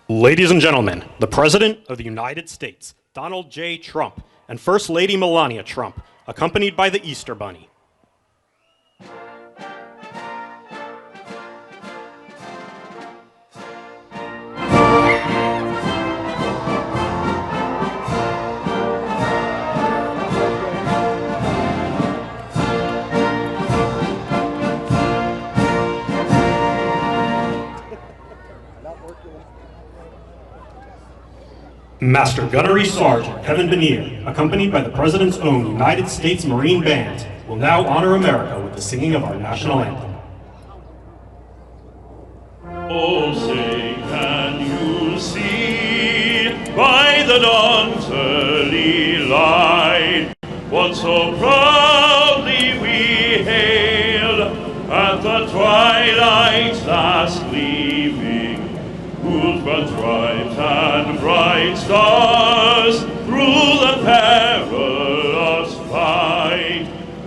Ladies and gentlemen, the President of the United States, Donald J. Trump, and First Lady Melania Trump, accompanied by the Easter Bunny. Master Gunnery Sergeant Kevin Benier, accompanied by the President's own United States Marine Band, will now honor America with the singing of our national anthem. Oh, say, can you see by the dawn's early light what so proudly we hailed at the twilight's last gleaming? Whose broad stripes and bright stars through the perilous fight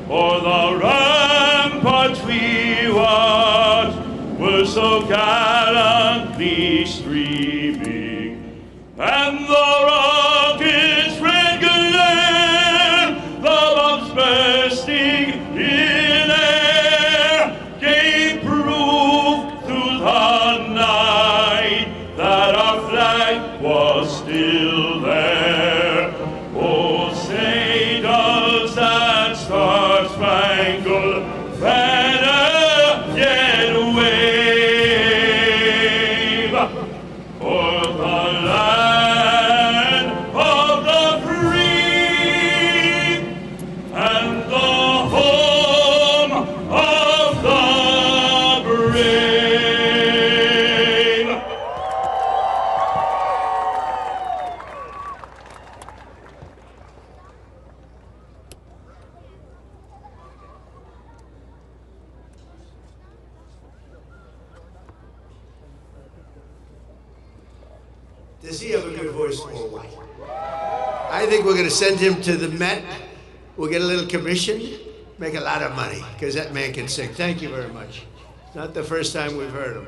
o'er the ramparts we watched were so gallantly streaming, and the rocket's red glare, the bombs bursting in air, gave proof through the night that our flag was still there. Oh, say does that star-spangled banner yet wave o'er the land of the free and the home of the brave? Does he have a good voice? I think we're going to send him to the Met. We'll get a little commission, make a lot of money, because that man can sing. Thank you very much. It's not the first time we've heard him.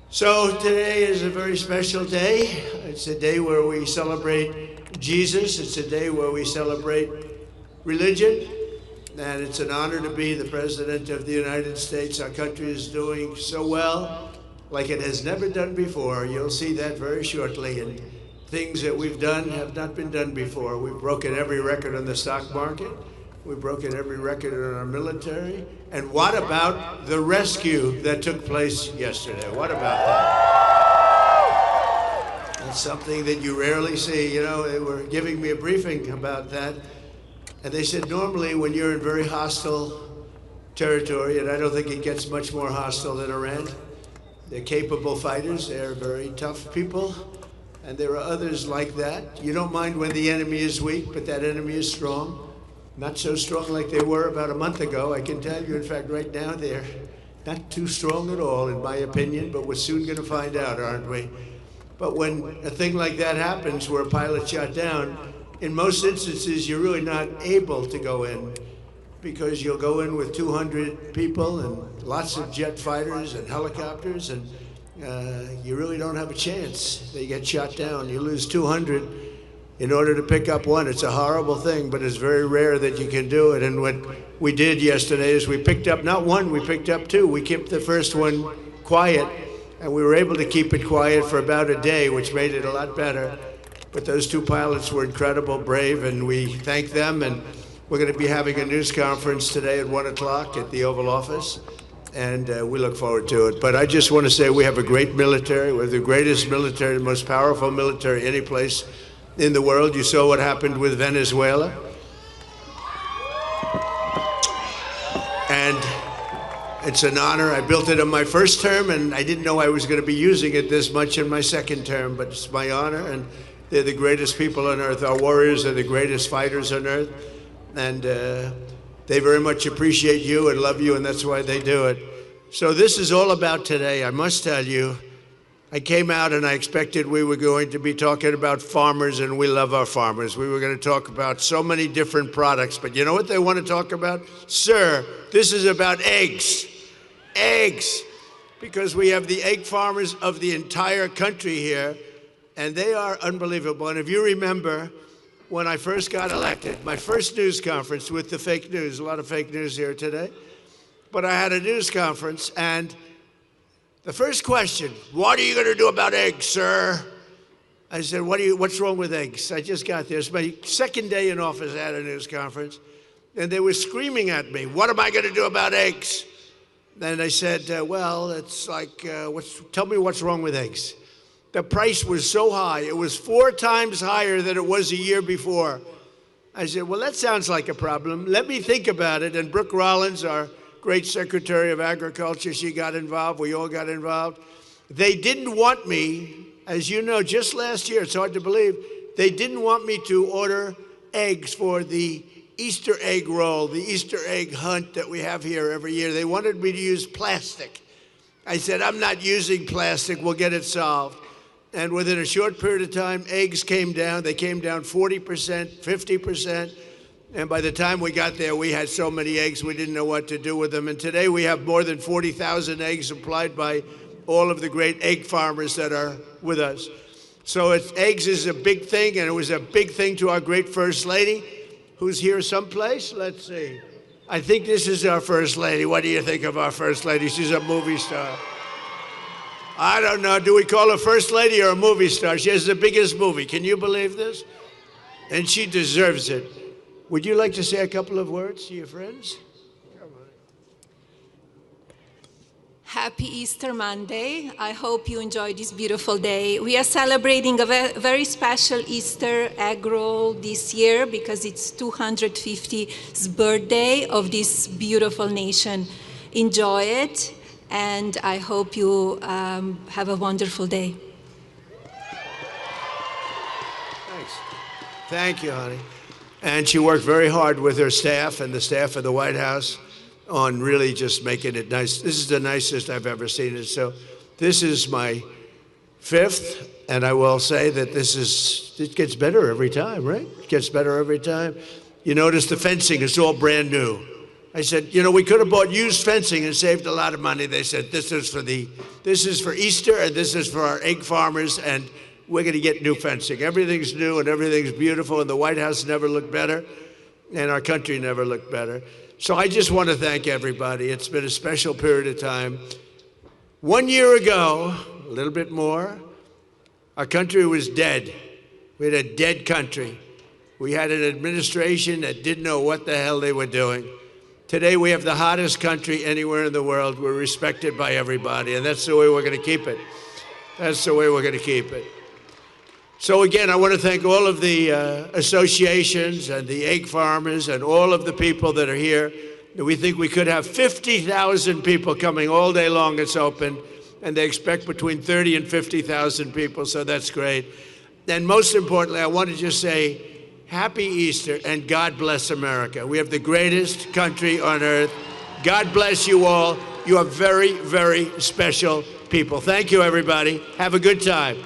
So today is a very special day. It's a day where we celebrate Jesus. It's a day where we celebrate religion. And it's an honor to be the President of the United States. Our country is doing so well, like it has never done before. You'll see that very shortly. And things that we've done have not been done before. We've broken every record on the stock market. We've broken every record in our military. And what about the rescue that took place yesterday? What about that? That's something that you rarely see. You know, they were giving me a briefing about that. And they said normally when you're in very hostile territory, and I don't think it gets much more hostile than Iran, they're capable fighters, they're very tough people, and there are others like that. You don't mind when the enemy is weak, but that enemy is strong. Not so strong like they were about a month ago, I can tell you. In fact, right now they're not too strong at all, in my opinion, but we're soon going to find out, aren't we? But when a thing like that happens, where a pilot shot down, in most instances, you're really not able to go in, because you'll go in with 200 people and lots of jet fighters and helicopters, and you really don't have a chance. They get shot down. You lose 200 in order to pick up one. It's a horrible thing, but it's very rare that you can do it. And what we did yesterday is we picked up not one, we picked up two. We kept the first one quiet, and we were able to keep it quiet for about a day, which made it a lot better. But those two pilots were incredible, brave, and we thank them. And we're going to be having a news conference today at 1 o'clock at the Oval Office, and we look forward to it. But I just want to say we have a great military. We're the greatest military, the most powerful military any place in the world. You saw what happened with Venezuela. And it's an honor. I built it in my first term, and I didn't know I was going to be using it this much in my second term, but it's my honor, and they're the greatest people on earth. Our warriors are the greatest fighters on earth. And they very much appreciate you and love you, and that's why they do it. So this is all about today. I must tell you, I came out and I expected we were going to be talking about farmers, and we love our farmers. We were going to talk about so many different products, but you know what they want to talk about? Sir, this is about eggs. Eggs. because we have the egg farmers of the entire country here, and they are unbelievable. And if you remember, when I first got elected, my first news conference with the fake news, a lot of fake news here today, but I had a news conference, and the first question, what are you going to do about eggs, sir? I said, what's wrong with eggs? I just got there. It's my second day in office. I had a news conference, and they were screaming at me, what am I going to do about eggs? Then I said, well, it's like, tell me what's wrong with eggs. The price was so high. It was 4 times higher than it was a year before. I said, well, that sounds like a problem. Let me think about it. And Brooke Rollins, our great Secretary of Agriculture, she got involved. We all got involved. They didn't want me, as you know, just last year, it's hard to believe, they didn't want me to order eggs for the Easter egg roll, the Easter egg hunt that we have here every year. They wanted me to use plastic. I said, I'm not using plastic. We'll get it solved. And within a short period of time, eggs came down. They came down 40%, 50%. And by the time we got there, we had so many eggs, we didn't know what to do with them. And today we have more than 40,000 eggs supplied by all of the great egg farmers that are with us. So eggs is a big thing, and it was a big thing to our great First Lady, who's here someplace. Let's see. I think this is our First Lady. What do you think of our First Lady? She's a movie star. I don't know. Do we call her First Lady or a movie star? She has the biggest movie. Can you believe this? And she deserves it. Would you like to say a couple of words to your friends? Come on. Happy Easter Monday. I hope you enjoyed this beautiful day. We are celebrating a very special Easter egg roll this year because it's 250th birthday of this beautiful nation. Enjoy it. And I hope you have a wonderful day. Thanks. Thank you, honey. And she worked very hard with her staff and the staff of the White House on really just making it nice. This is the nicest I've ever seen it. So this is my 5th, and I will say that it gets better every time, right? It gets better every time. You notice the fencing is all brand new. I said, we could have bought used fencing and saved a lot of money. They said, this is for Easter, and this is for our egg farmers, and we're going to get new fencing. Everything's new and everything's beautiful, and the White House never looked better, and our country never looked better. So I just want to thank everybody. It's been a special period of time. 1 year ago, a little bit more, our country was dead. We had a dead country. We had an administration that didn't know what the hell they were doing. Today, we have the hottest country anywhere in the world. We're respected by everybody, and that's the way we're going to keep it. That's the way we're going to keep it. So again, I want to thank all of the associations and the egg farmers and all of the people that are here. We think we could have 50,000 people coming all day long. It's open, and they expect between 30 and 50,000 people, so that's great. And most importantly, I want to just say, Happy Easter, and God bless America. We have the greatest country on earth. God bless you all. You are very, very special people. Thank you, everybody. Have a good time.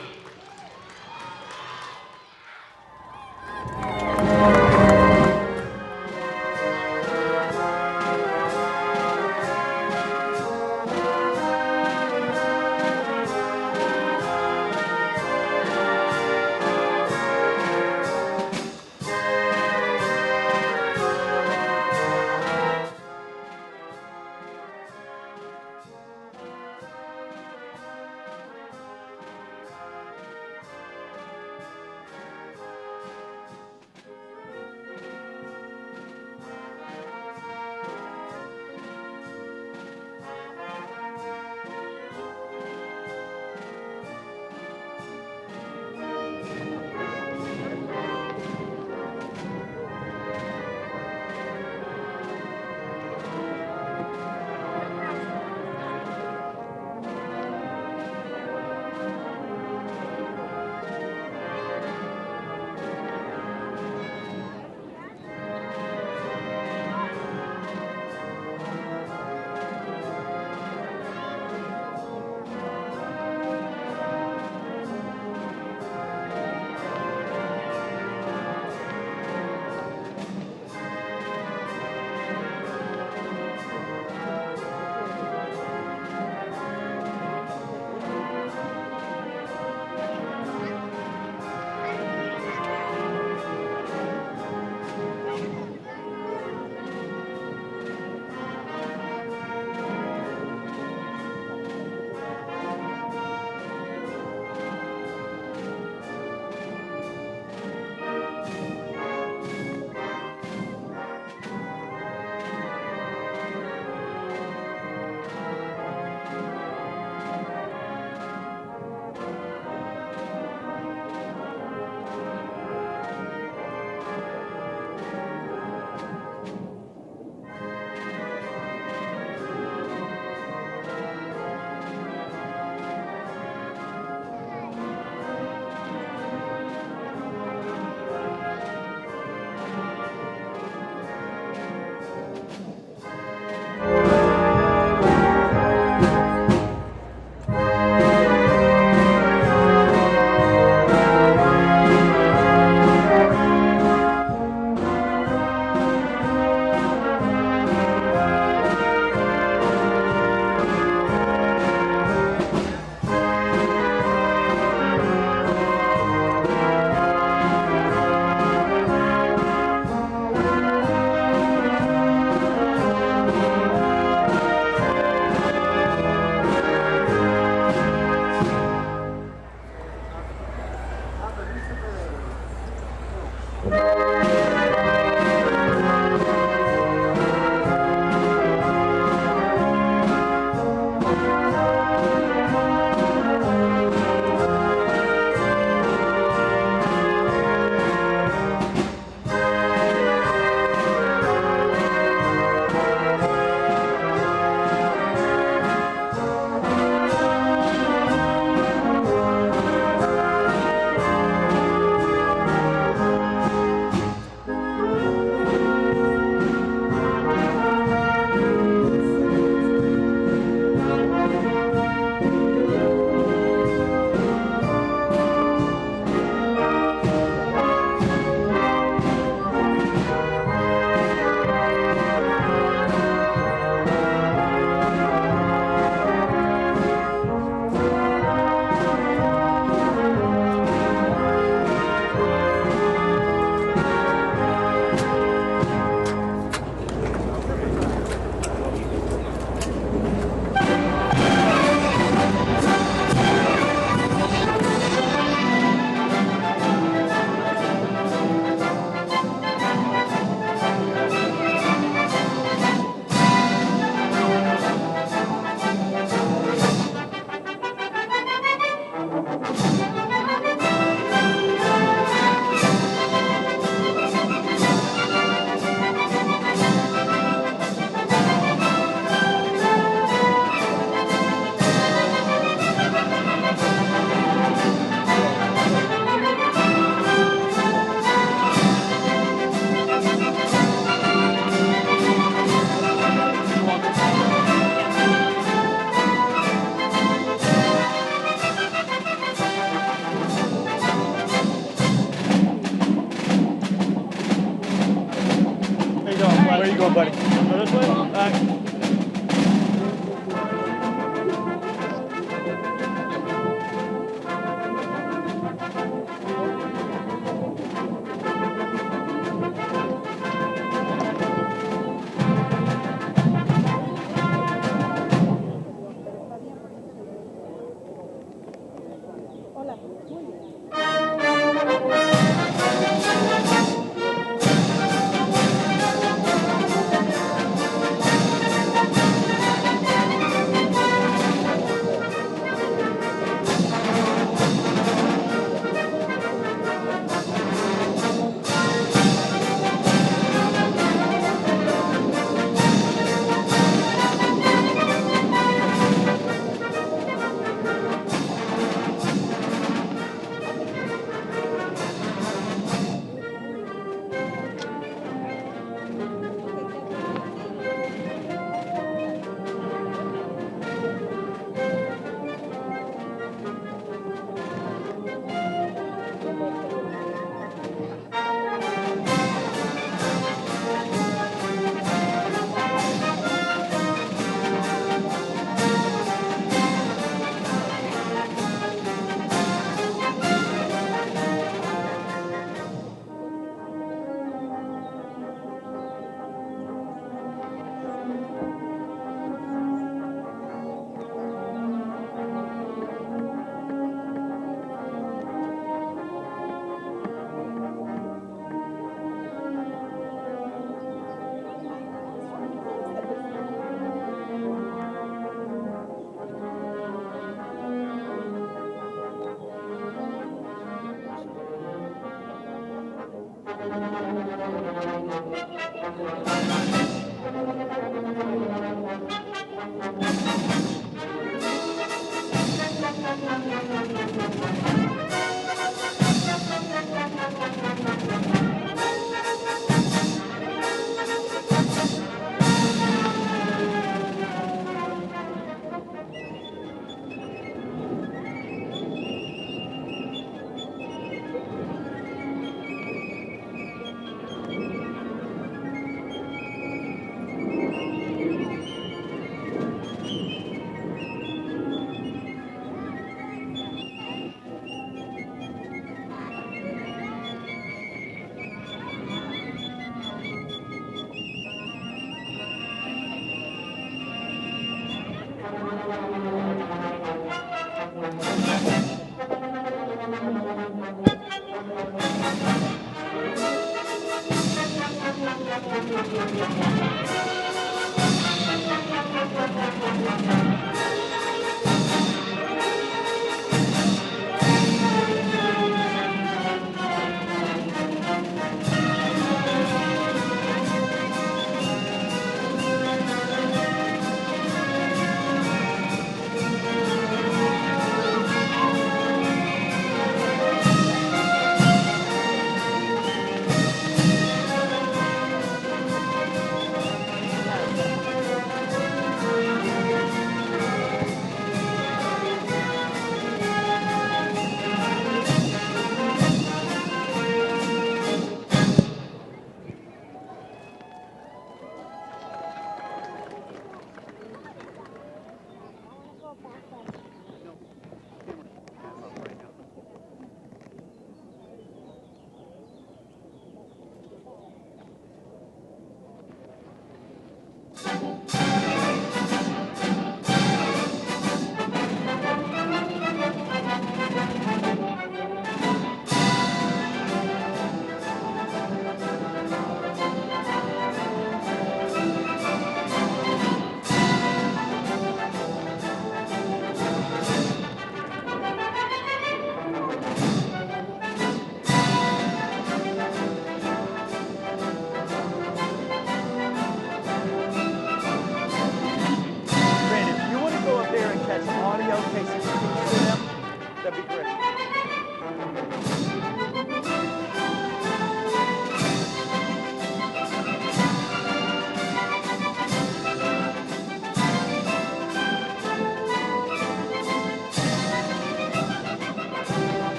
Buddy, go this way? All right.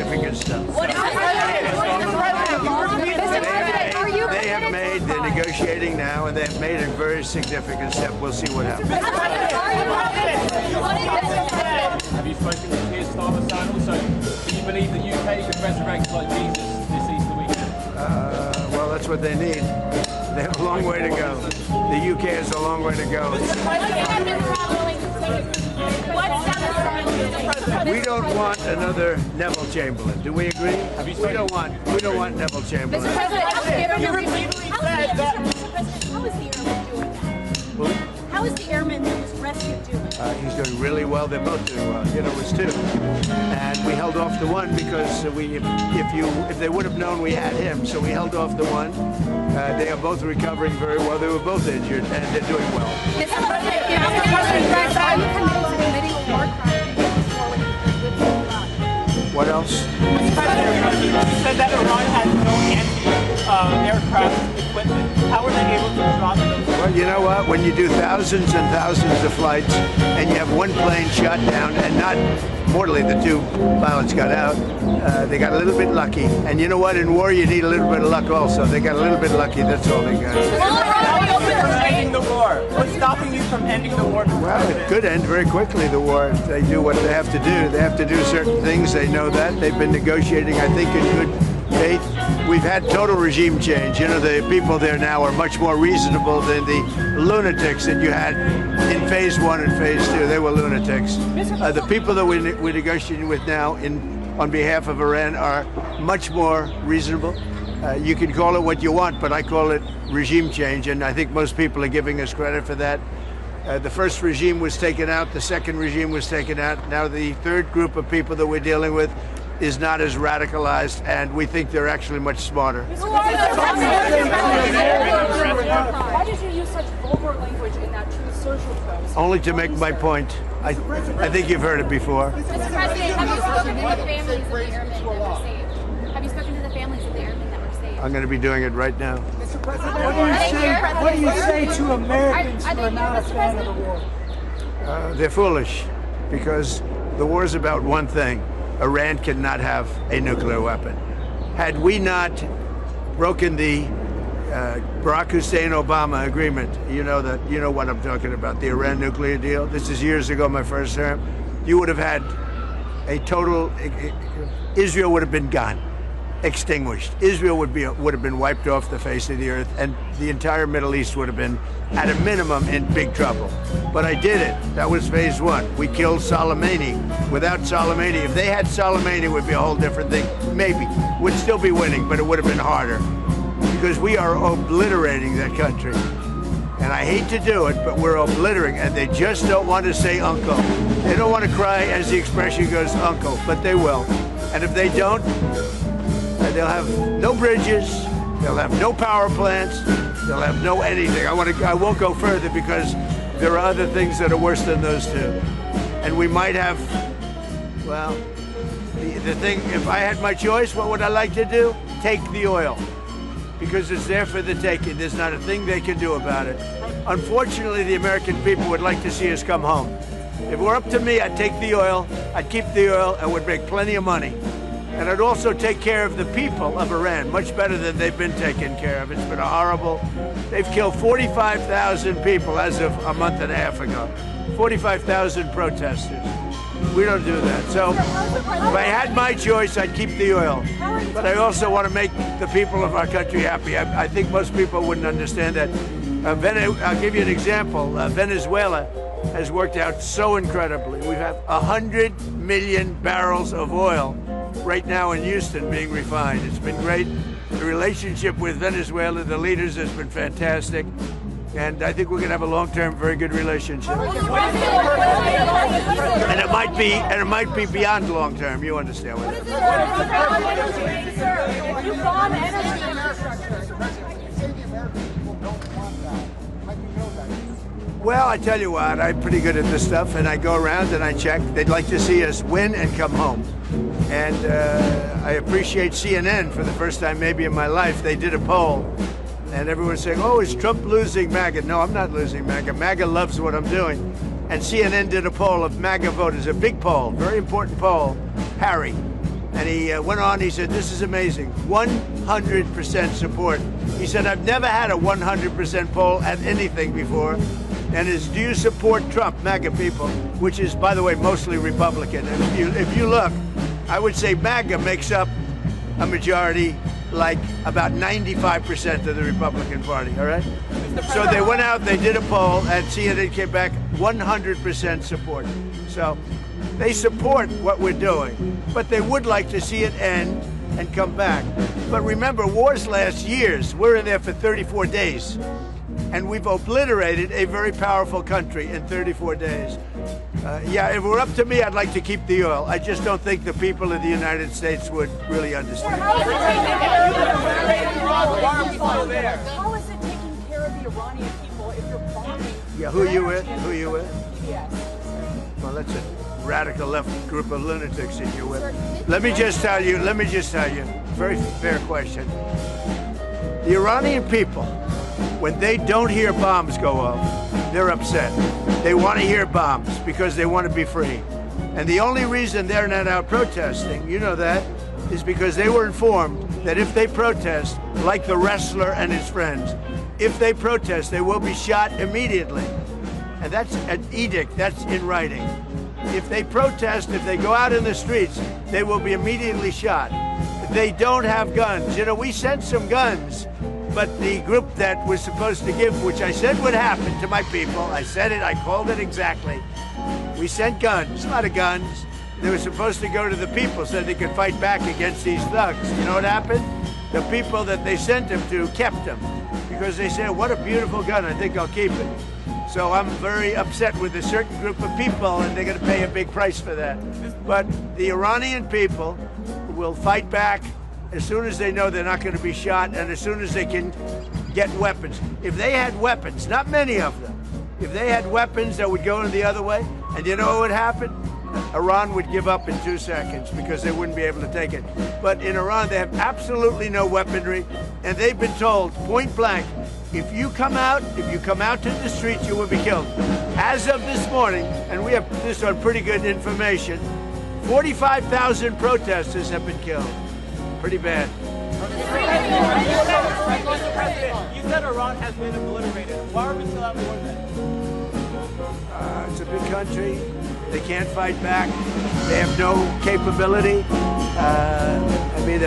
significant stuff. They have made, they're negotiating now, and they've made a very significant step. We'll see what happens. Have you spoken to Keir Starmer, and also, do you believe the UK could resurrect like Jesus this Easter weekend? Well, that's what they need. They have a long way to go. The UK has a long way to go. We don't want another Neville Chamberlain. Do we agree? We don't want Neville Chamberlain. Mr. President, you repeatedly said that. How is the airman doing that? How is the airman that was rescued doing? He's doing really well. They're both doing well. You know, it was two, and we held off the one because if they would have known we had him, so we held off the one. They are both recovering very well. They were both injured, and they're doing well. Mr. President, are you committed to committing a war crime? What else? Mr. President, you said that Iran has no anti-aircraft equipment. How are they able to drop those? Well, you know what? When you do thousands and thousands of flights and you have one plane shot down and not mortally, the two pilots got out, they got a little bit lucky. And you know what? In war, you need a little bit of luck also. They got a little bit lucky. That's all they got. Ending the war. What's stopping you from ending the war? Well, it could end very quickly, the war. They do what they have to do. They have to do certain things. They know that. They've been negotiating, I think, in good faith. We've had total regime change. You know, the people there now are much more reasonable than the lunatics that you had in phase one and phase two. They were lunatics. The people that we're negotiating with now on behalf of Iran are much more reasonable. You can call it what you want, but I call it regime change, and I think most people are giving us credit for that. The first regime was taken out, the second regime was taken out. Now the third group of people that we're dealing with is not as radicalized, and we think they're actually much smarter. Why did you use such vulgar language in that Truth Social post? Only to make my point. I think you've heard it before. Mr. President, have you spoken to the families of the airmen that were saved? Have you spoken to the families of the airmen that were saved? I'm going to be doing it right now. Mr. President, what do you say to Americans who are not a fan of the war? They're foolish, because the war is about one thing. Iran cannot have a nuclear weapon. Had we not broken the Barack Hussein Obama agreement, you know what I'm talking about, the Iran nuclear deal. This is years ago, my first term. You would have had a total, Israel would have been gone, extinguished. Israel would have been wiped off the face of the earth, and the entire Middle East would have been, at a minimum, in big trouble. But I did it. That was phase one. We killed Soleimani. Without Soleimani, if they had Soleimani, it would be a whole different thing. Maybe. We'd still be winning, but it would have been harder. Because we are obliterating that country. And I hate to do it, but we're obliterating, and they just don't want to say uncle. They don't want to cry, as the expression goes, uncle, but they will. And if they don't, they'll have no bridges, they'll have no power plants, they'll have no anything. I won't go further because there are other things that are worse than those two. And we might have, well, the thing, if I had my choice, what would I like to do? Take the oil. Because it's there for the taking. There's not a thing they can do about it. Unfortunately, the American people would like to see us come home. If it were up to me, I'd take the oil, I'd keep the oil, and would make plenty of money. And I'd also take care of the people of Iran, much better than they've been taken care of. It's been a horrible. They've killed 45,000 people as of a month and a half ago. 45,000 protesters. We don't do that. So if I had my choice, I'd keep the oil. But I also want to make the people of our country happy. I think most people wouldn't understand that. I'll give you an example. Venezuela has worked out so incredibly. We have 100 million barrels of oil right now in Houston being refined. It's been great. The relationship with Venezuela, the leaders, has been fantastic. And I think we're going to have a long-term, very good relationship. And it might be beyond long-term. You understand what it is? Well, I tell you what, I'm pretty good at this stuff, and I go around and I check. They'd like to see us win and come home. And I appreciate CNN for the first time maybe in my life. They did a poll. And everyone's saying, oh, is Trump losing MAGA? No, I'm not losing MAGA. MAGA loves what I'm doing. And CNN did a poll of MAGA voters, a big poll, very important poll. Harry. And he went on, he said, this is amazing, 100% support. He said, I've never had a 100% poll at anything before. And do you support Trump, MAGA people, which is, by the way, mostly Republican. And if you look, I would say MAGA makes up a majority, like about 95% of the Republican Party, all right? So they went out, they did a poll, and CNN came back 100% support. So they support what we're doing, but they would like to see it end and come back. But remember, wars last years. We're in there for 34 days, and we've obliterated a very powerful country in 34 days. Yeah, if it were up to me, I'd like to keep the oil. I just don't think the people of the United States would really understand. How is it taking care of the Iranian people if you're bombing? Yeah, who are you with? Who are you with? Yes. Well, that's a radical left group of lunatics that you're with. Let me just tell you, very fair question. The Iranian people, when they don't hear bombs go off, they're upset. They want to hear bombs because they want to be free. And the only reason they're not out protesting, you know that, is because they were informed that if they protest, like the wrestler and his friends, if they protest, they will be shot immediately. And that's an edict, that's in writing. If they protest, if they go out in the streets, they will be immediately shot. They don't have guns. You know, we sent some guns, but the group that was supposed to give, which I said would happen to my people, I said it, I called it exactly. We sent guns, a lot of guns. They were supposed to go to the people so they could fight back against these thugs. You know what happened? The people that they sent them to kept them because they said, what a beautiful gun, I think I'll keep it. So I'm very upset with a certain group of people, and they're going to pay a big price for that. But the Iranian people will fight back as soon as they know they're not going to be shot and as soon as they can get weapons. If they had weapons, not many of them, if they had weapons that would go in the other way, and you know what would happen? Iran would give up in 2 seconds because they wouldn't be able to take it. But in Iran, they have absolutely no weaponry, and they've been told point blank, if you come out to the streets, you will be killed. As of this morning, and we have this on pretty good information, 45,000 protesters have been killed. Pretty bad. Mr. President, you said Iran has been obliterated. Why are we still at war then? It's a big country. They can't fight back. They have no capability. I mean,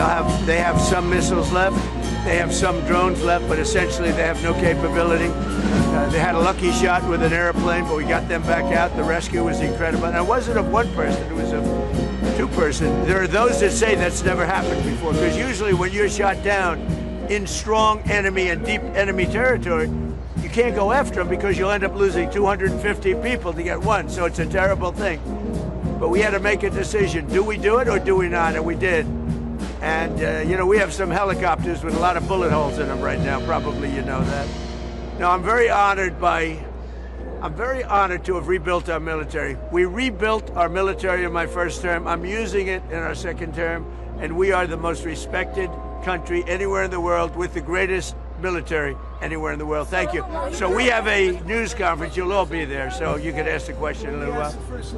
they have some missiles left. They have some drones left, but essentially they have no capability. They had a lucky shot with an airplane, but we got them back out. The rescue was incredible. And it wasn't of one person, it was of two-person. There are those that say that's never happened before, because usually when you're shot down in strong enemy and deep enemy territory, you can't go after them because you'll end up losing 250 people to get one. So it's a terrible thing. But we had to make a decision. Do we do it or do we not? And we did. And, you know, we have some helicopters with a lot of bullet holes in them right now. Probably you know that. Now, I'm very honored to have rebuilt our military. We rebuilt our military in my first term. I'm using it in our second term. And we are the most respected country anywhere in the world with the greatest military anywhere in the world. Thank you. So we have a news conference. You'll all be there, so you can ask the question in a little while.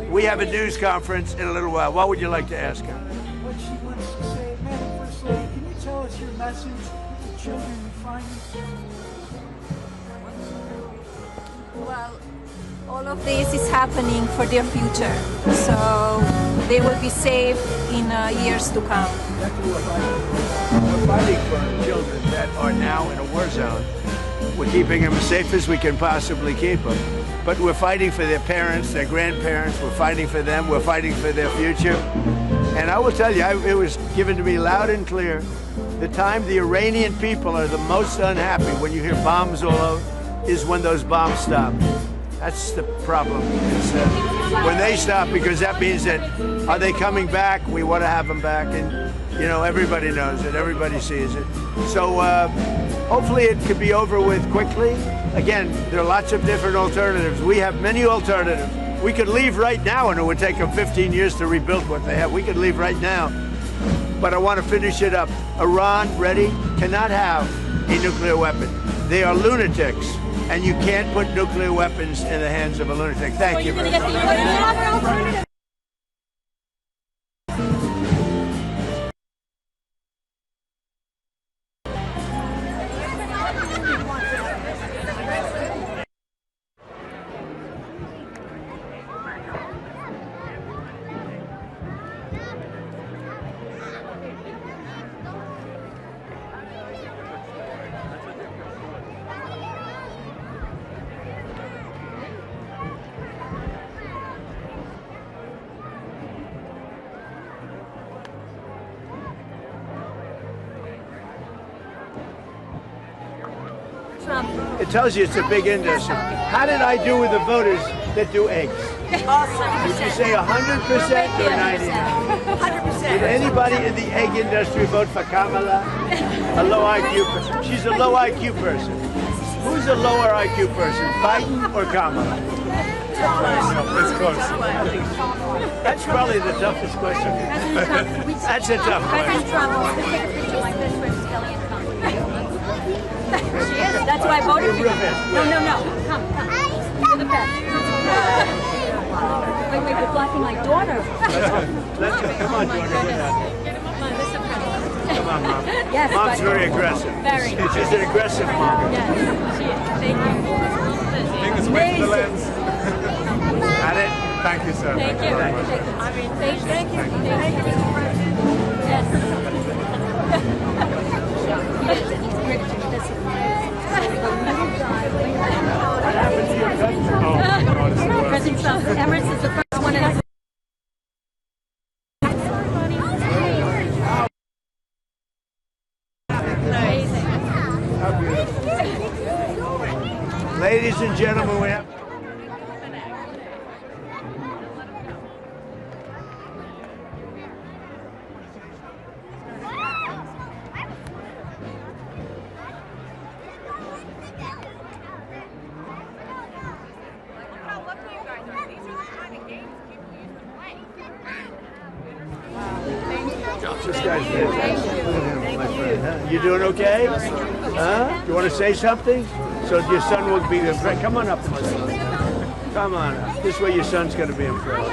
We have a news conference in a little while. What would you like to ask her? What she wants to say. Madam First Lady, can you tell us your message to children refining? Well, all of this is happening for their future, so they will be safe in years to come. We're fighting for our children that are now in a war zone. We're keeping them as safe as we can possibly keep them. But we're fighting for their parents, their grandparents. We're fighting for them. We're fighting for their future. And I will tell you, it was given to me loud and clear, the time the Iranian people are the most unhappy when you hear bombs all over is when those bombs stop. That's the problem. It's, when they stop, because that means that, are they coming back? We want to have them back. And, you know, everybody knows it. Everybody sees it. So hopefully it could be over with quickly. Again, there are lots of different alternatives. We have many alternatives. We could leave right now, and it would take them 15 years to rebuild what they have. We could leave right now. But I want to finish it up. Iran, ready, cannot have a nuclear weapon. They are lunatics. And you can't put nuclear weapons in the hands of a lunatic. Thank you very much. Trump. It tells you it's a big industry. How did I do with the voters that do eggs? Awesome. Would you say 100% or 99%? 100%. Did anybody in the egg industry vote for Kamala? A low IQ person. She's a low IQ person. Who's a lower IQ person, Biden or Kamala? It's close. That's probably the toughest question. That's a tough question. President Trump wants to take a picture like this with Kelly and Trump. She is. That's why I voted for you. No. Come. You're the best. Wait, you're blocking my daughter. Let's go. Come on, daughter. Come on, Mom. Yes, Mom's very aggressive. Very. She's an aggressive mom. Yes, she is. Thank you. Fingers away from the lens. Got it? Thank you, sir. Thank you. very much. Thank you. Yes. President Trump, Emirates is the first one in our Ladies and gentlemen, we have... This guy's fantastic. Look at him, my friend. Huh? You doing okay? Huh? You want to say something? So your son will be impressed. Come on up and say. Come on up. This way your son's going to be impressed.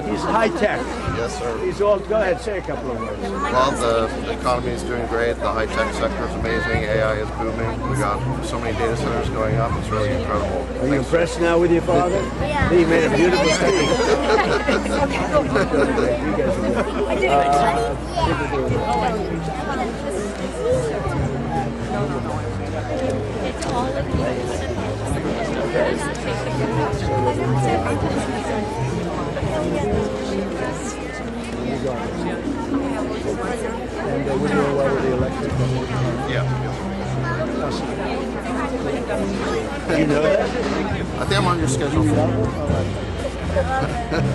He's high tech. Yes, sir. He's all. Go ahead, say a couple of words. Well, the economy is doing great. The high-tech sector is amazing. AI is booming. We got so many data centers going up. It's really incredible. Are you impressed now with your father? Yeah. He made a beautiful thing. It's all of you. And we're doing well with the election. Yeah. You know that? I think I'm on your schedule.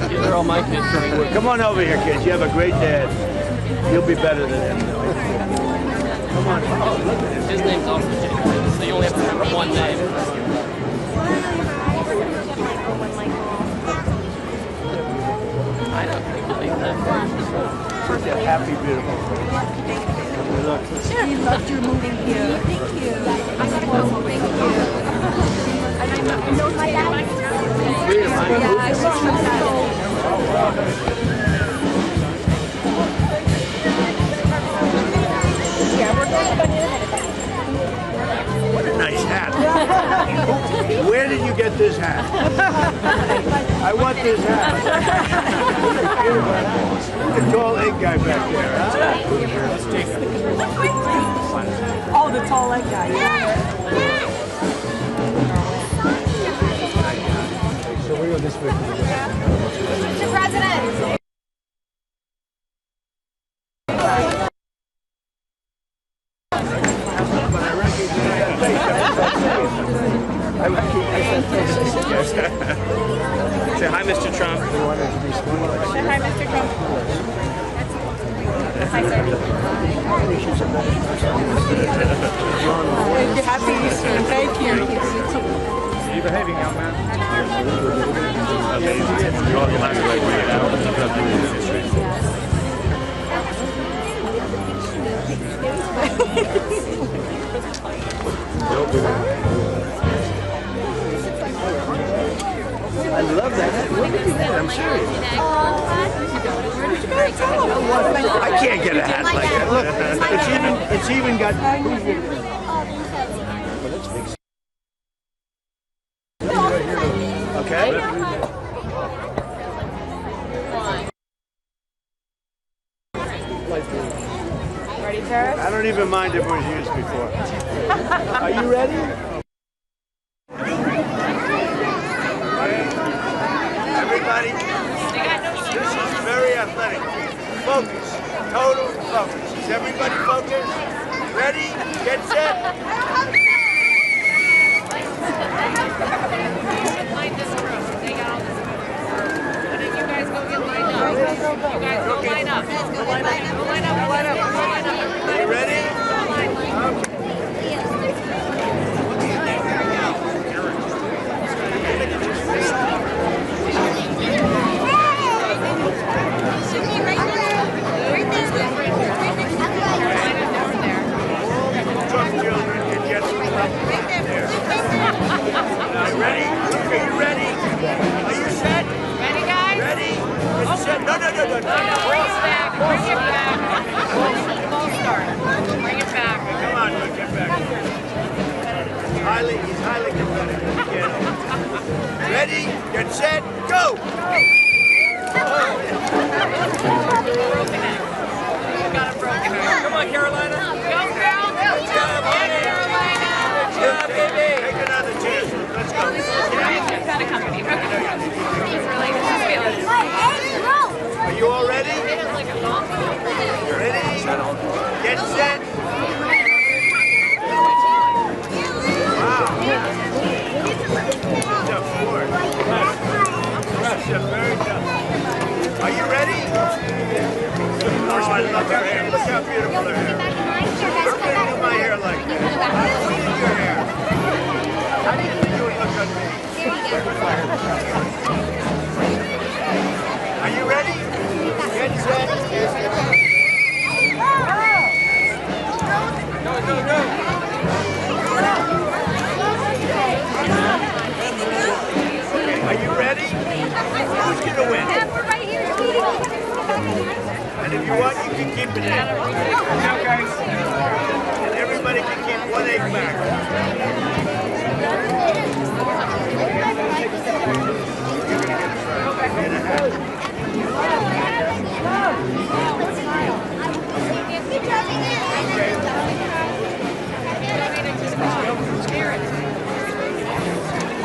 They're all my kids. Well, come on over here, kids. You have a great dad. You'll be better than him. Come on. Oh, look at him. His name's also James, so you only have to remember one name. I don't believe that. Such a happy, beautiful We loved your moving here. Thank you. Thank you. And I know my dad. What a nice hat. Where did you get this hat? I want this hat. The tall egg guy back there, huh? Oh, the tall egg guy, yeah. So we go this way. Mr. President. Say hi, Mr. Trump. Say hi, Mr. Trump. Hi, sir. Happy Easter. Thank you. Are you behaving, young man? You organize it like I love that. Look at that. I'm serious. I can't get a hat like that. Look, it's even got. Okay. Ready, Paris? I don't even mind if it was used before. Are you ready? Everybody, this is very athletic. Focus, total focus. Is everybody focused? Ready? Get set. guys go line up. Go line up. Go line up. Go line up. Go line up. You ready? Ready? Okay, you ready? Are you set? Ready, guys? Ready? Get set. No. Bring it back. Bring it back. Full start. Bring it back. Come on, Luke, get back. He's highly competitive. Get it. Ready? Get set. Go! Come on, Carolina. Go, girl. Good job, honey. Carolina. Good job, baby. Take another chance. Let's go. It's got a company. He's really feeling it. Are you all ready? Ready? Get set. Wow. Tough sport. Very tough. Are you ready? Oh, I love her hair. Look how beautiful her hair is. How can I do my hair like that? How do you do your hair? How do you think it would look on me? Are you ready? Get set. Go. Are you ready? Who's going to win? And if you want, you can keep it in. And everybody can keep 1 egg back.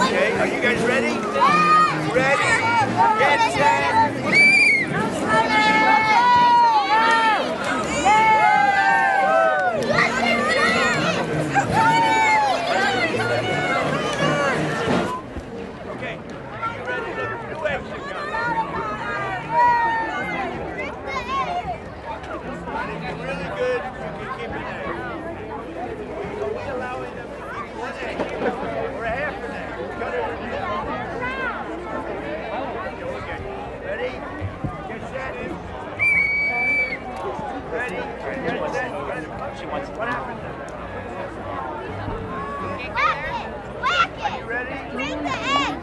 Okay, are you guys ready? Ready? Get set. Okay, are you ready? Look, 2 eggs to go. And if you're really good, you can keep an egg. Are we allowing them to keep 1 egg or a half an egg? Cut it in half. Okay, ready? Get set. Ready? Get set. She wants what happened then? Are you ready? Bring the egg.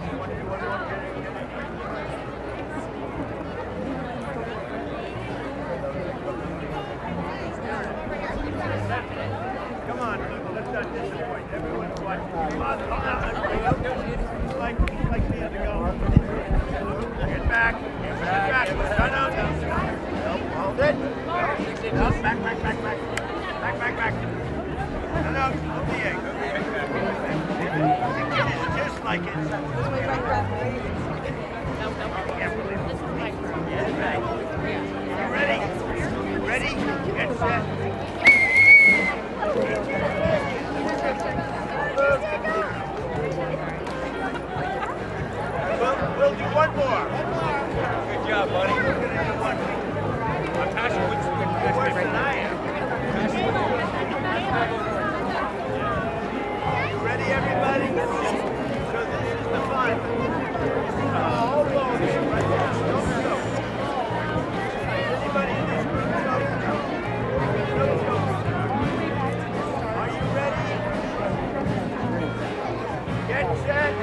Come on, let's not disappoint. Everyone's watching. Come on, like the other go. Get back. No. Hold it. No, back. No, hold the egg. The kid is just like it. You ready? Get set. We'll do one more. Good job, buddy. We're going to do one more. I'm passionate with you. Worse than I am. You ready, everybody? So this is the fun. Hold on. Don't go. Anybody in this group go? Are you ready? Get set.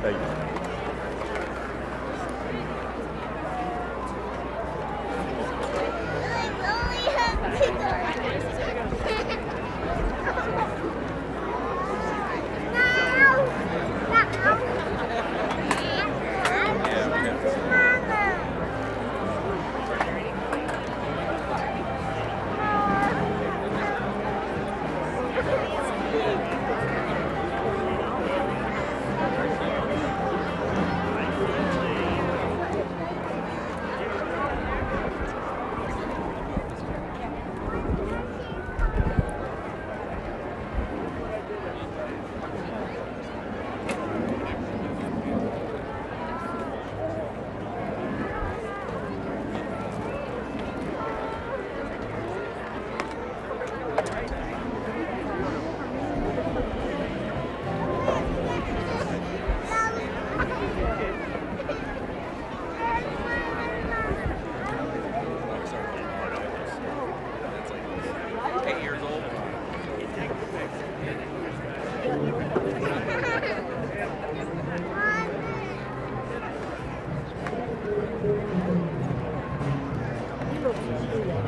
Thank you.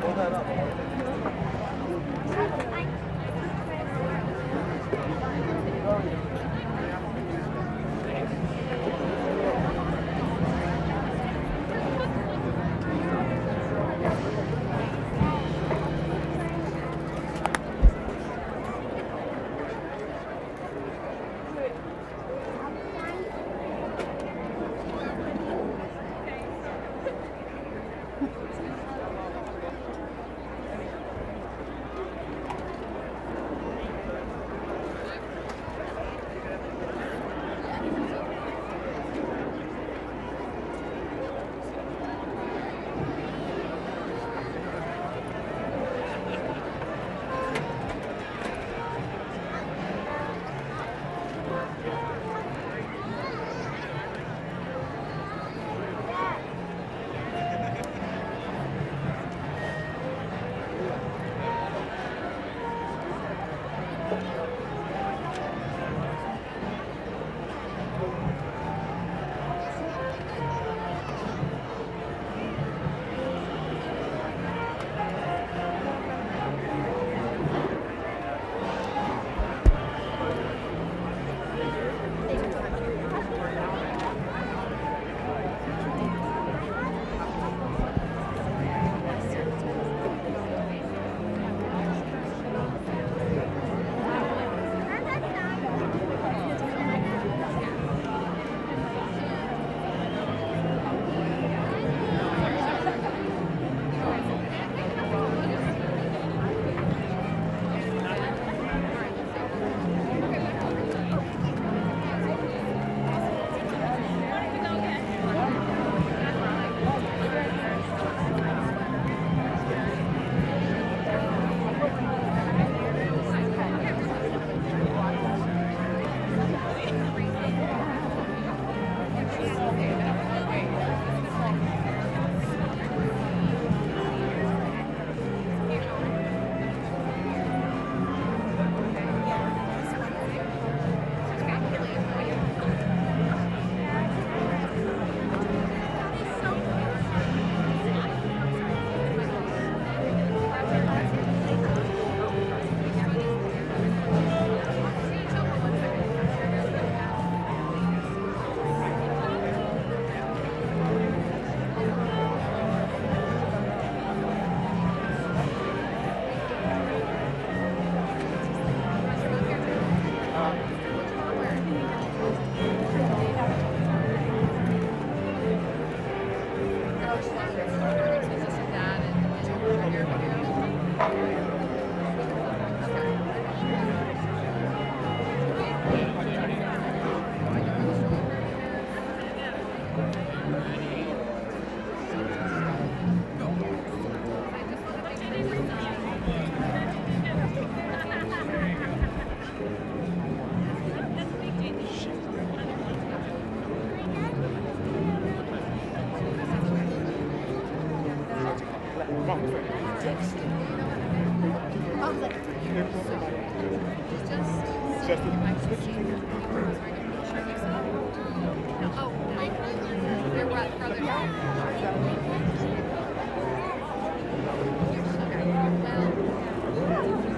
Hold that up.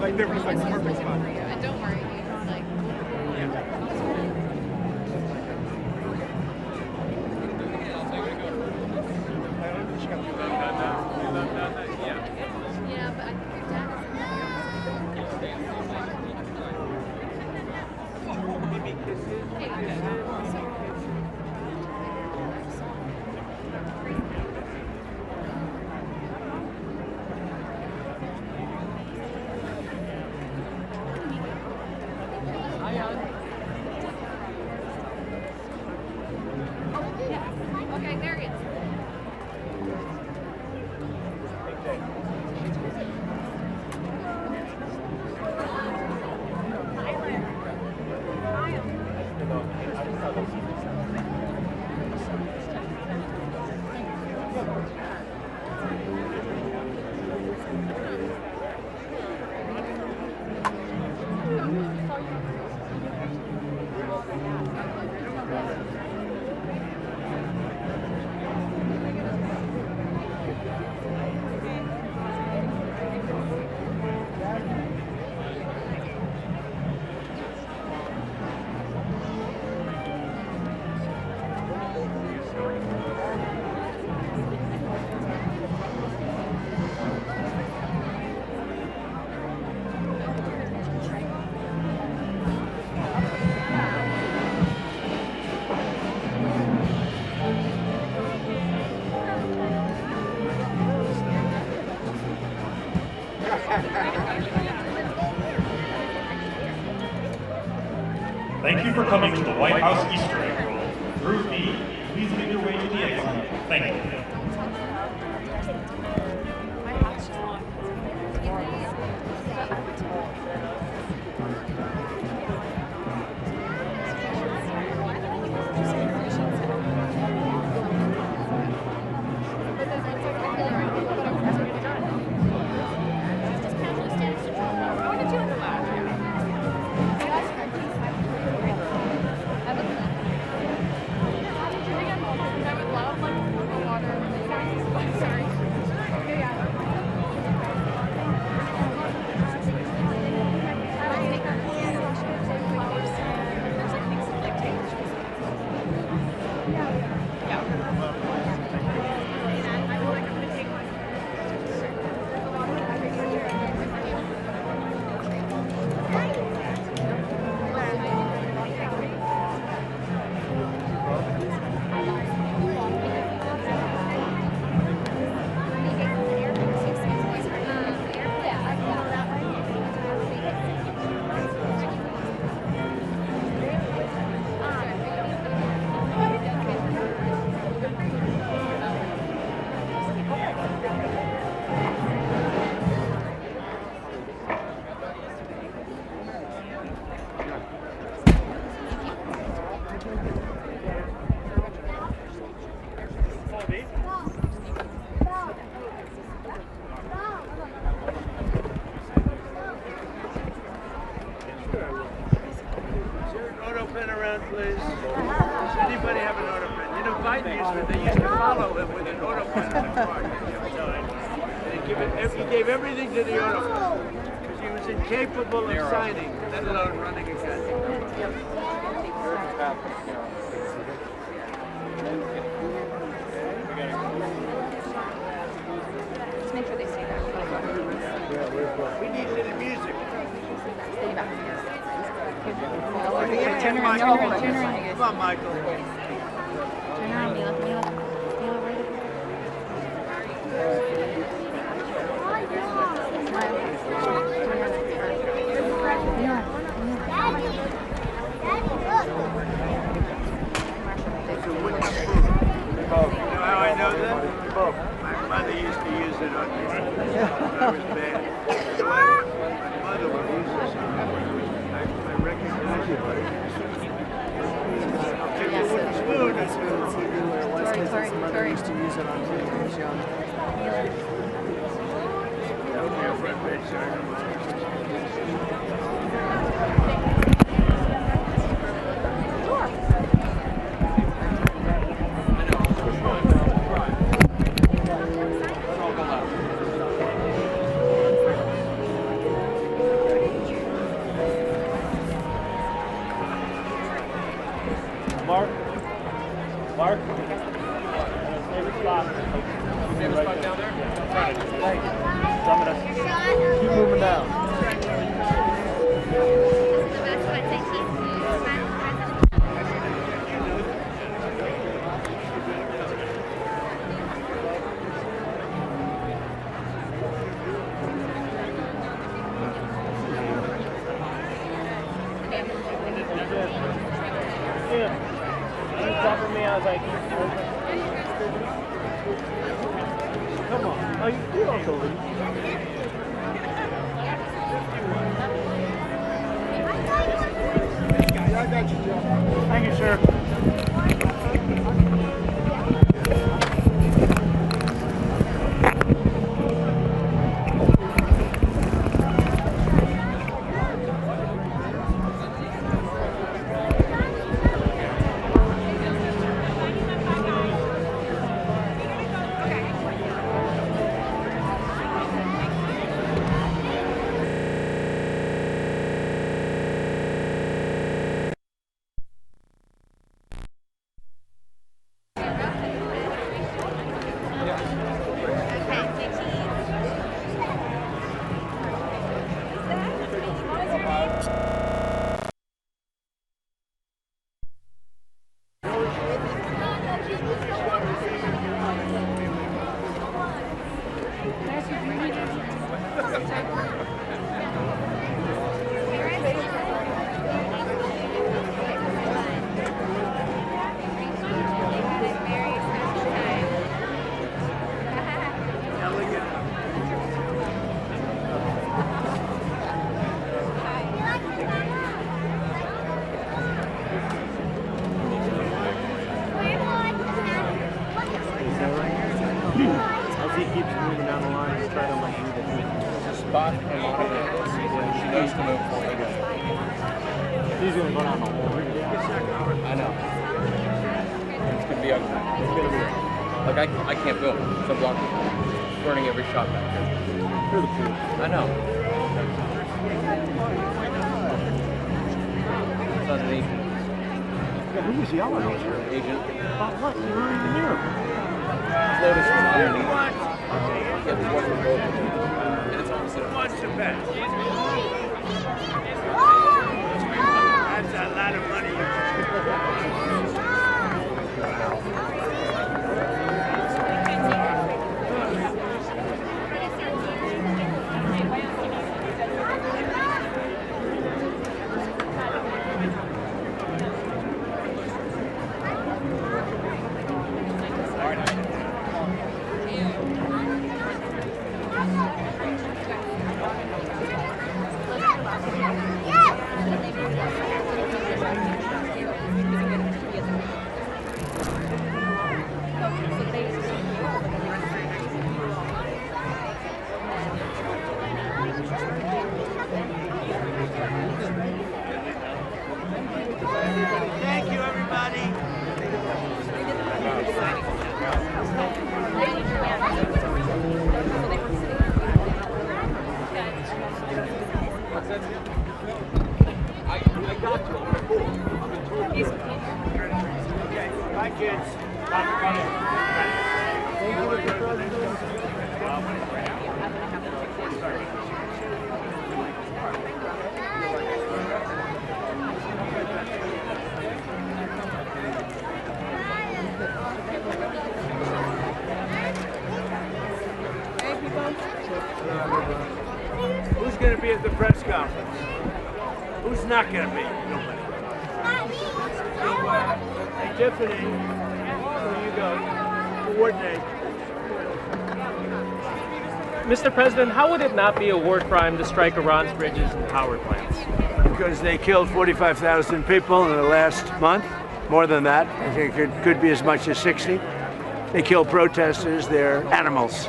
Like there was like the perfect spot. Don't worry. Yeah, but I think your dad Okay, there he is. Thank you for coming to the White House Easter egg roll. Group B, please make your way to the exit. Thank you. Please. Does anybody have an auto pen? You know, Biden used to follow him with an auto pen in the car. And he gave everything to the auto pen because he was incapable of signing, let alone running again. Just make sure they stay there. We need little music. Stay back. Turn around, turn around, turn around. Come on, Michael. Turn around, Mila. Mila, right It's a wooden spoon. sit on me. I was bad. So my mother would use this. I recognize it. I'll take a wooden spoon. That's Mother used to use it on when he was young. That would be a front page article. Mark? Favorite spot? Favorite spot down there? Keep moving down. I was like, come on. Oh, you don't believe. Yeah, I got you, Joe. Thank you, sir. As he keeps moving down the line, he's trying to like do the spot and monitor. She knows to move forward. He's going to go down the whole ring. I know. It's going to be ugly. It's going to be like I can't film. So I'm blocking. Burning every shot back here. You're the fool. I know. It's not an agent. Yeah, who was yelling at you? Agent. About what? You weren't even near him. Lotus is underneath. Yeah, there's one for both. And it's opposite. What's the best? That's a lot of money. Thank you, everybody. I got you. Okay, bye, kids. Thank you, Mr. President. Who's going to be at the press conference? Who's not going to be? Nobody. Hey, Tiffany, there you go. Coordinate. Mr. President, how would it not be a war crime to strike Iran's bridges and power plants? Because they killed 45,000 people in the last month, more than that. I think it could be as much as 60. They kill protesters, they're animals.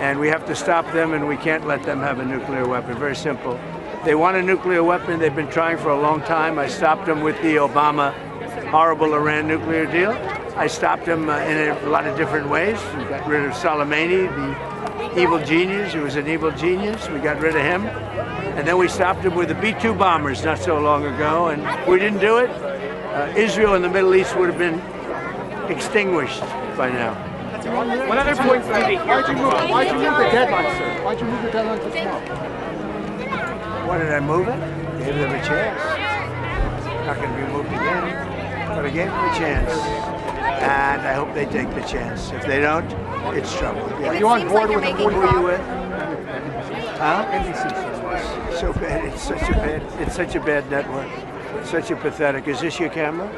And we have to stop them, and we can't let them have a nuclear weapon. Very simple. They want a nuclear weapon. They've been trying for a long time. I stopped them with the Obama horrible Iran nuclear deal. I stopped them in a lot of different ways. We got rid of Soleimani, the evil genius. He was an evil genius. We got rid of him. And then we stopped him with the B-2 bombers not so long ago, and we didn't do it. Israel and the Middle East would have been extinguished by now. What other points did they hear from? Why'd you move the deadline, sir? Why'd you move the deadline to tomorrow? Why did I move it? Gave them a chance. Not going to be moved again, but I gave them a chance. And I hope they take the chance. If they don't, it's trouble. Yeah. Are you on board with Who are you with? Huh? So bad. It's such a bad network. Such a pathetic. Is this your camera?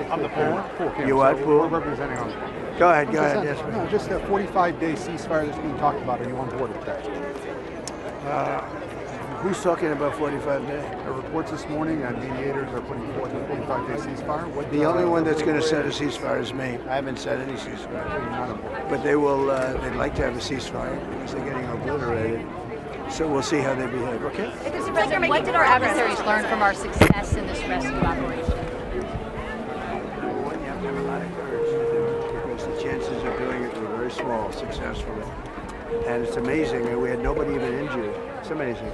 I'm the pool camera. You what, Pool? We're representing on. Go ahead. Yes, no, just a 45-day ceasefire that's being talked about. Are you on board with that? Who's talking about 45 days? There are reports this morning that mediators are putting forth a 45-day ceasefire. The only one that's going to set a ceasefire is me. I haven't set any ceasefire. But they will. They'd like to have a ceasefire because they're getting obliterated. So we'll see how they behave. Okay. Mr. President, what did our adversaries learn from our success in this rescue operation? You have to have a lot of courage to do it because the chances of doing it were very small successfully. And it's amazing. We had nobody even injured. It's amazing.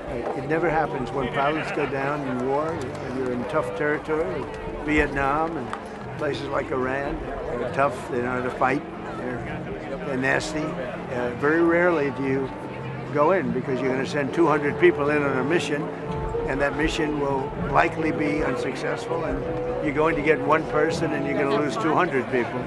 It never happens when pilots go down in war. And you're in tough territory, Vietnam and places like Iran. They're tough. They know how to fight. They're nasty. Very rarely do you go in because you're going to send 200 people in on a mission, and that mission will likely be unsuccessful. And you're going to get one person, and you're going to lose 200 people.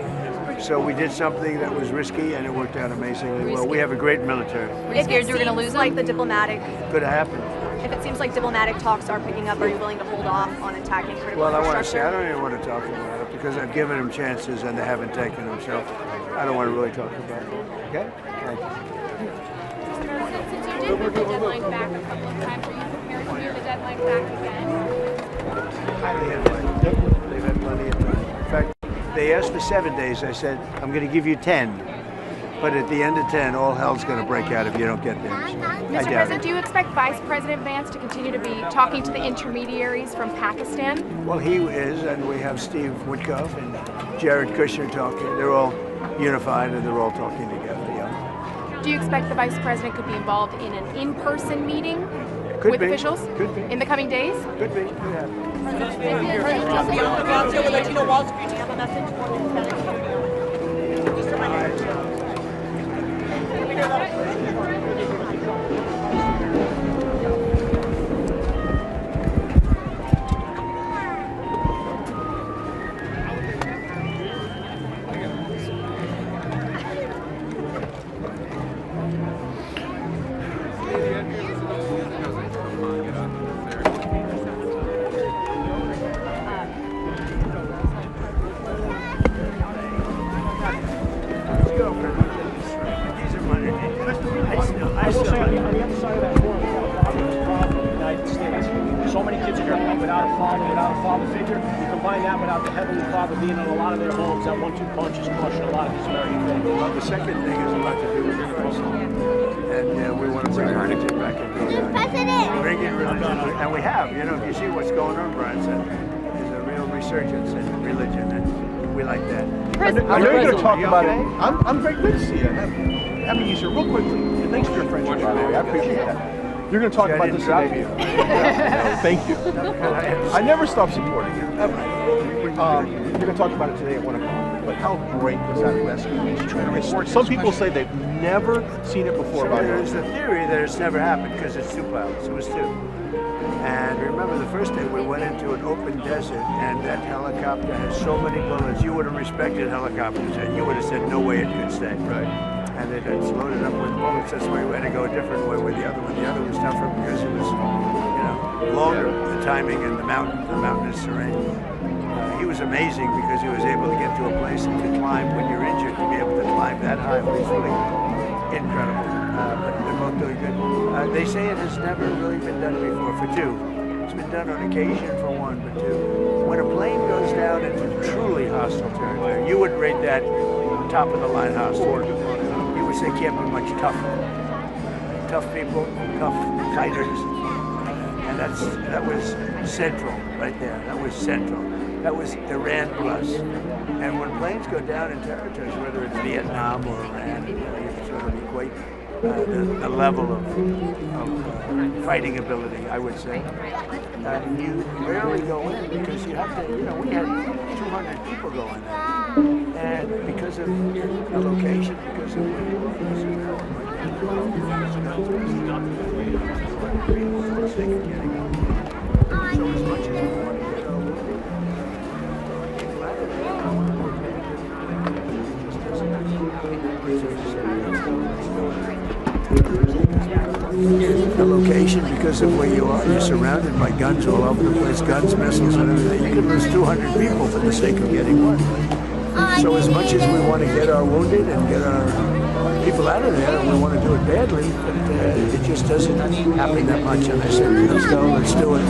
So we did something that was risky, and it worked out amazingly well. We have a great military. Were you scared you were going to lose like the diplomatic? Could have happened. If it seems like diplomatic talks are picking up, are you willing to hold off on attacking critical Well, I want to infrastructure? say, I don't even want to talk about it because I've given them chances and they haven't taken them. So I don't want to really talk about it. Okay? Thank you. Since you did move the deadline back a couple of times, are you prepared to move the deadline back again? They've had plenty of time. In fact, they asked for 7 days. I said, I'm going to give you 10. But at the end of 10, all hell's going to break out if you don't get there. Mr. President, do you expect Vice President Vance to continue to be talking to the intermediaries from Pakistan? Well, he is, and we have Steve Witkoff and Jared Kushner talking. They're all unified, and they're all talking together, yeah. Do you expect the Vice President could be involved in an in-person meeting Could be. officials? Could be. In the coming days? Could be. Could happen. I will say on the other side of that coin, in the United States, so many kids are growing up without a father figure. You combine that without the Heavenly Father being in a lot of their homes, that 1-2 punch is crushing a lot of these American families. Well, the second thing has a lot to do with Christ. And we want to bring religion back into the United. Bring in religion. And we have. You know, if you see what's going on, Brian said, there's a real resurgence in religion, and we like that. I know you're going to talk about okay? it. I'm very good to see you. Have me easier real quickly. And thanks for your friendship, by the way. I appreciate that. You're going to talk about this today. No, thank you. I never stop supporting you, ever. You're going to talk about it today at 1 o'clock. But how great was that rescue? Some people say they've never seen it before. So there's a theory that it's never happened because it's 2 pilots. It was 2. And remember, the first day we went into an open desert, and that helicopter has so many bullets. You would have respected helicopters, and you would have said, no way it could stay. Right. And it had loaded up with bullets. That's why we had to go a different way with the other one. The other was tougher because it was, longer. The timing and the mountainous terrain. He was amazing because he was able to get to a place and to climb when you're injured, to be able to climb that high peacefully incredible. But they're both doing good. They say it has never really been done before for two. It's been done on occasion for one, but two. When a plane goes down into truly hostile territory, you would rate that top of the line hostile. You would say can't be much tougher. Tough people, tough fighters, and that was central right there. That was central. That was Iran plus. And when planes go down in territories, whether it's Vietnam or Iran, you sort of equate the level of fighting ability, I would say. You rarely go in because you have to, we had 200 people go in there. And because of the location, because of where you are, so as much as we want to get over, the location, because of where you are, you're surrounded by guns all over the place, guns, missiles, and everything. You can lose 200 people for the sake of getting one. So as much as we want to get our wounded and get our people out of there, and we want to do it badly, but it just doesn't happen that much. And I said, let's go, let's do it.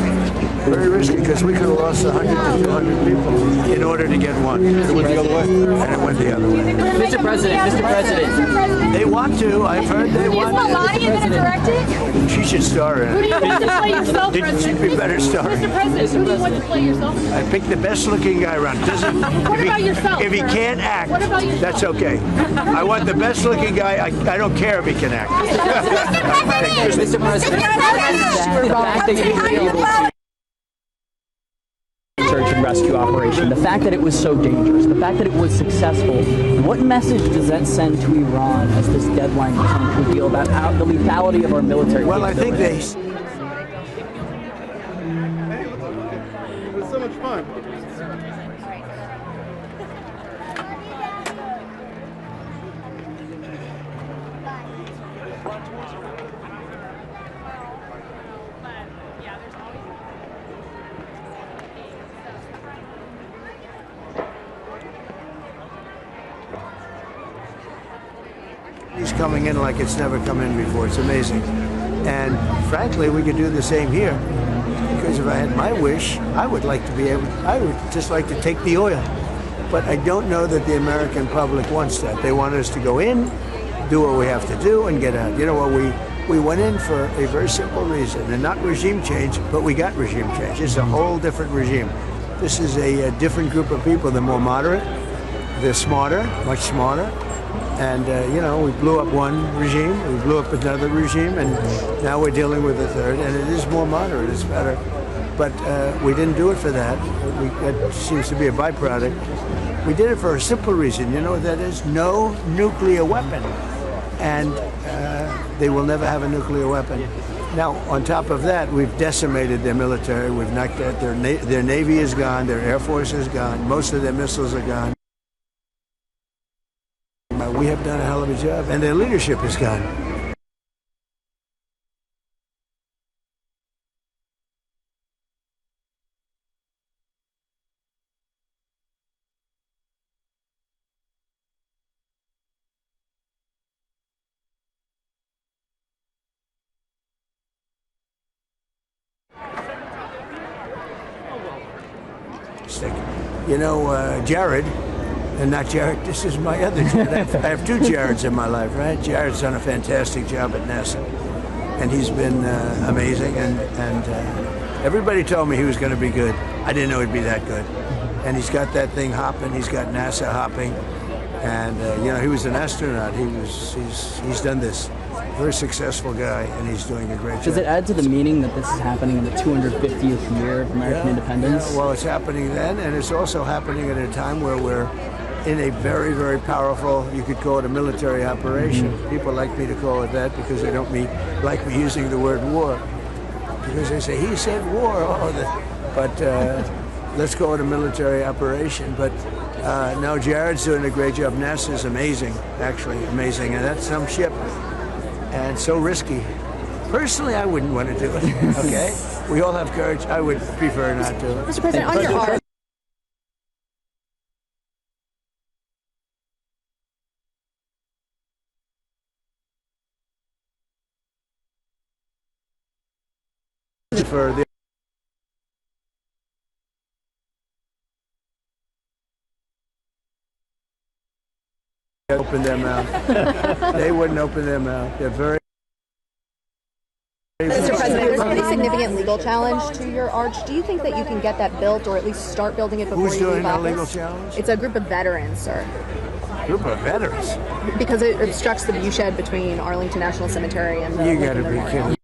Very risky, because we could have lost 100 to 200 people in order to get one. And it went the other way. And it went the other way. Mr. President. They want to. I've heard they want to. Is Melania going to direct it? She should star in it. Who do you want to play yourself, President? She'd be better starring. Mr. President, who do you want to play yourself? I picked the best looking guy around. What about yourself? If he can't act, What about yourself? that's okay. I want the best looking guy. I don't care if he can act. Mr. President, the fact that you were able to search and rescue operation, the fact that it was so dangerous, the fact that it was successful, what message does that send to Iran as this deadline becomes revealed about the lethality of our military? Well, I think they... It was so much fun. He's coming in like it's never come in before. It's amazing. And frankly, we could do the same here. Because if I had my wish, I would like to be able, I would just like to take the oil. But I don't know that the American public wants that. They want us to go in, do what we have to do, and get out. You know what, we went in for a very simple reason, and not regime change, but we got regime change. It's a whole different regime. This is a different group of people. They're more moderate. They're smarter, much smarter. And, we blew up one regime, we blew up another regime, and now we're dealing with a third, and it is more moderate, it's better. But we didn't do it for that. That seems to be a byproduct. We did it for a simple reason. You know what that is? No nuclear weapon. And they will never have a nuclear weapon. Now, on top of that, we've decimated their military. We've knocked out their Navy is gone, their Air Force is gone, most of their missiles are gone. We have done a hell of a job, and their leadership is gone. Jared, and not Jared, this is my other Jared. I have two Jareds in my life, right? Jared's done a fantastic job at NASA, and he's been amazing, and everybody told me he was going to be good. I didn't know he'd be that good. And he's got that thing hopping, he's got NASA hopping, and he was an astronaut. He's done this. Very successful guy, and he's doing a great job. Does it add to the meaning that this is happening in the 250th year of American independence? Yeah, well, it's happening then, and it's also happening at a time where we're in a very, very powerful, you could call it a military operation. People like me to call it that because they don't like me using the word war. Because they say, he said war. But let's call it a military operation. But now Jared's doing a great job. NASA's amazing, actually amazing, and that's some ship. And so risky. Personally, I wouldn't want to do it, okay? We all have courage. I would prefer not to. Mr. President, on your arm. for the open their mouth. They wouldn't open their mouth. They're very. Mr. President, there's a pretty significant legal challenge to your arch. Do you think that you can get that built, or at least start building it before Who's you leave doing office? a legal challenge? It's a group of veterans, sir. Group of veterans? Because it obstructs the viewshed between Arlington National Cemetery and the You got to Lincoln be Memorial. kidding.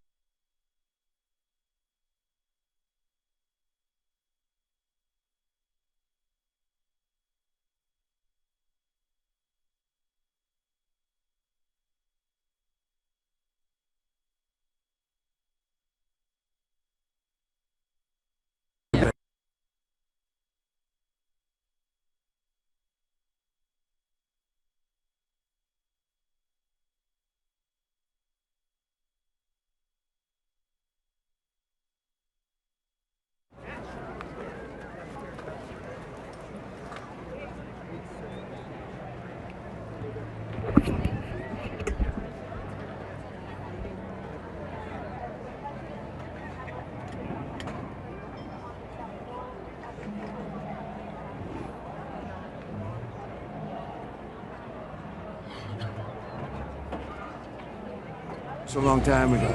It's a long time ago.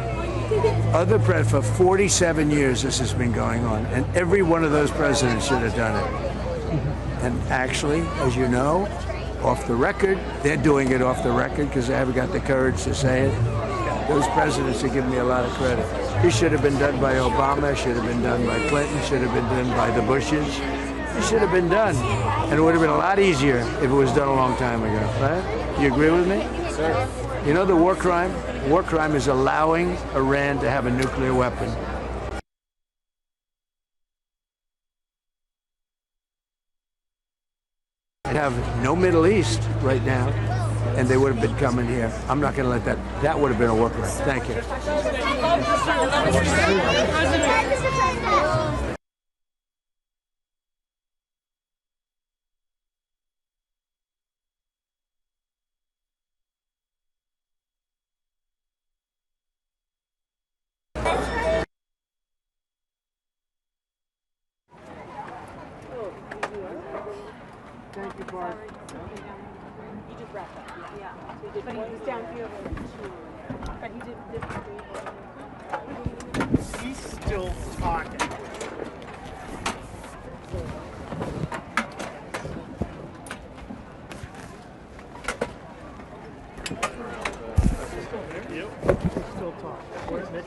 For 47 years this has been going on, and every one of those presidents should have done it. And actually, as you know, off the record, they're doing it off the record because they haven't got the courage to say it. Those presidents are giving me a lot of credit. It should have been done by Obama, should have been done by Clinton, should have been done by the Bushes. It should have been done. And it would have been a lot easier if it was done a long time ago, right? You agree with me? Sir. You know the war crime? War crime is allowing Iran to have a nuclear weapon. They have no Middle East right now, and they would have been coming here. I'm not going to let that. That would have been a war crime. Thank you. Thank you, Bart. You just wrapped up. Yeah. But he was down here. But he did this. He's still talking. Yep. Still talking. Where's Nick?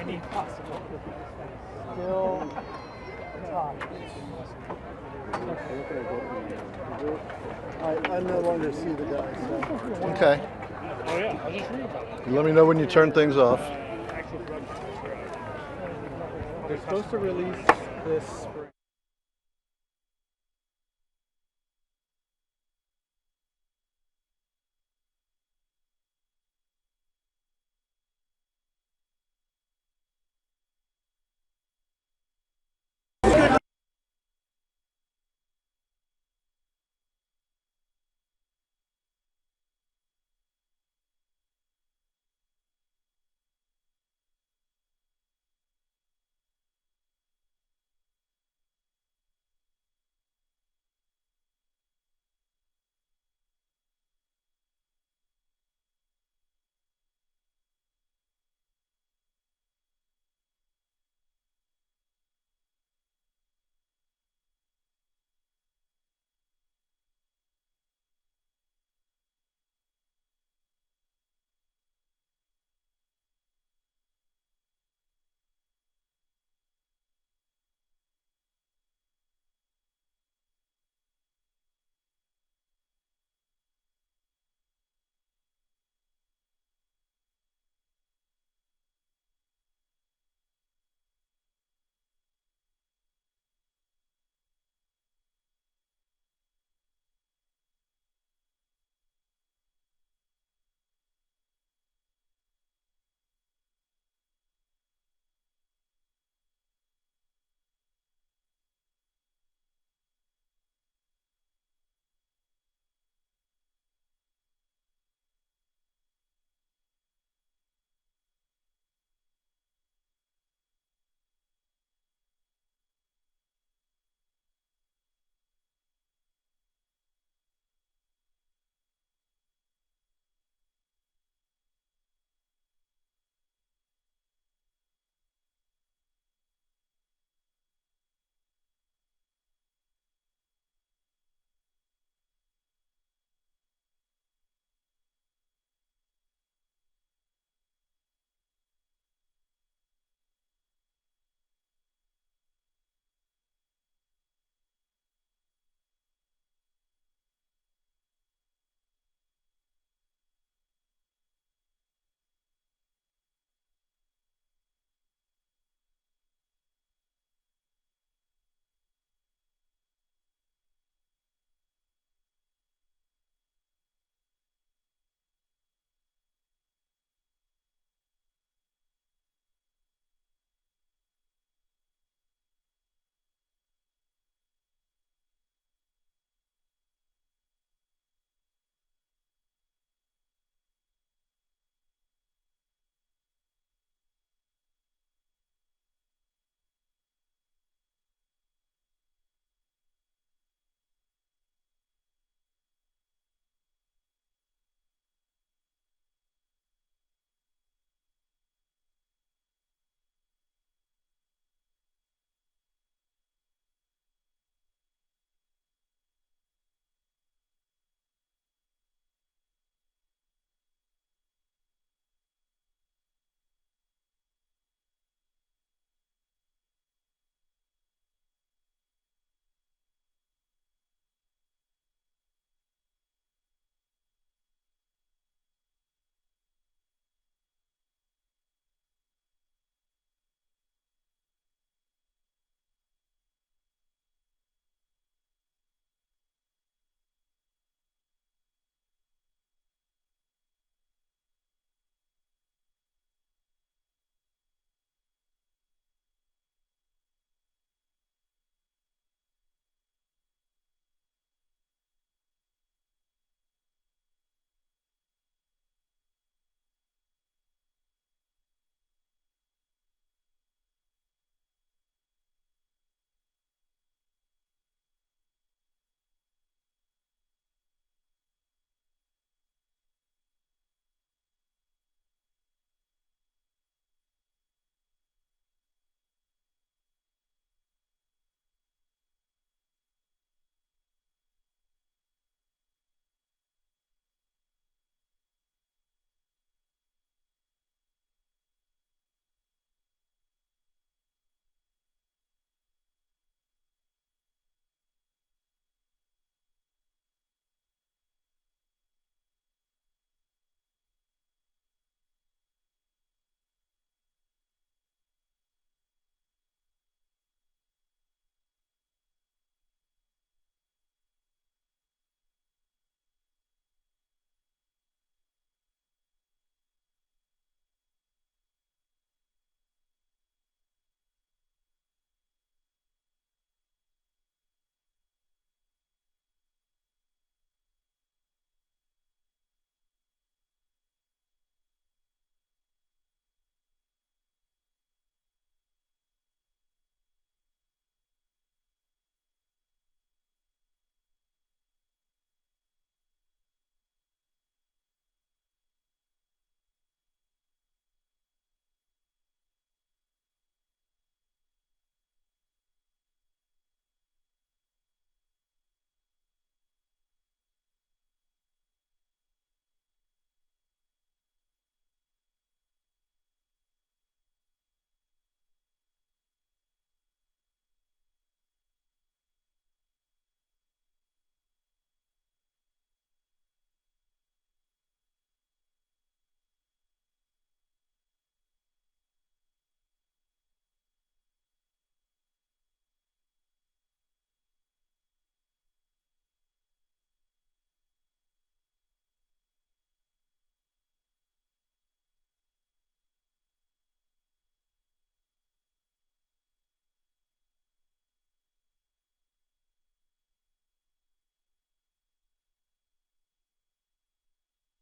Any possible. Still talking. I no longer see the guy. So. Okay. Oh yeah, I'll just read about it. Let me know when you turn things off. They're supposed to release this